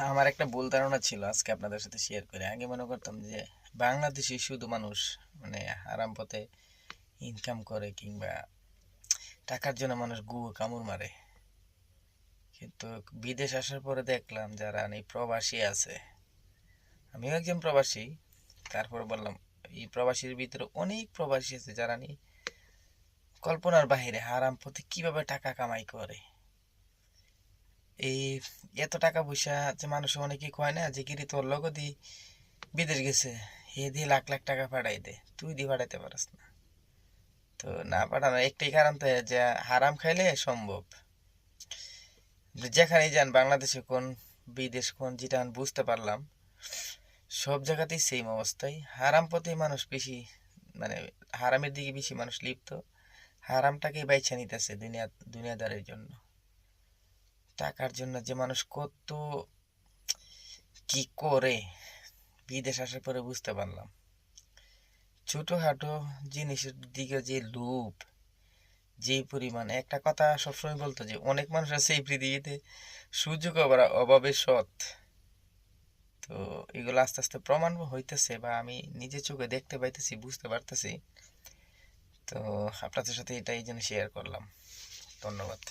আমার একটা ভুল ধারণা ছিল, আজকে আপনাদের সাথে শেয়ার করে। আগে মনে করতাম যে বাংলাদেশি শুধু মানুষ মানে হারাম পথে ইনকাম করে, কিংবা টাকার জন্য মানুষ কামড় মারে। কিন্তু বিদেশ আসার পরে দেখলাম যারা প্রবাসী আছে, আমিও একজন প্রবাসী, তারপর বললাম এই প্রবাসীর ভিতরে অনেক প্রবাসী আছে যারা কল্পনার বাহিরে হারাম পথে কিভাবে টাকা কামাই করে। এই এত টাকা পয়সা যে মানুষ অনেকে কয় না যে গিরি তোর লগো দি বিদেশ গেছে, হে দিয়ে লাখ লাখ টাকা পাঠাই দে, তুই দিয়ে পাঠাইতে পারস না। তো না পাঠানোর একটাই কারণ, তো যে হারাম খাইলে সম্ভব। যেখানেই যান, বাংলাদেশে কোন বিদেশ কোন, যেটা আমি বুঝতে পারলাম সব জায়গাতেই সেম অবস্থায়, হারাম পথে মানুষ বেশি, মানে হারামের দিকে বেশি মানুষ লিপ্ত। হারামটাকেই বাইছা নিতেছে দুনিয়াদারের জন্য, টাকার জন্য যে মানুষ কত কি করে। বিদেশ আসার পরে বুঝতে পারলাম ছোটখাটো জিনিসের দিকে যে লোভ, যে পরিমাণ। একটা কথা সবসময় বলতো যে অনেক মানুষ আছে এই পৃথিবীতে সুযোগ অভাবে সৎ। তো এগুলো আস্তে আস্তে প্রমাণ হইতেছে, বা আমি নিজে চোখে দেখতে পাইতেছি, বুঝতে পারতেছি। তো আপনাদের সাথে এটা এই জন্য শেয়ার করলাম। ধন্যবাদ।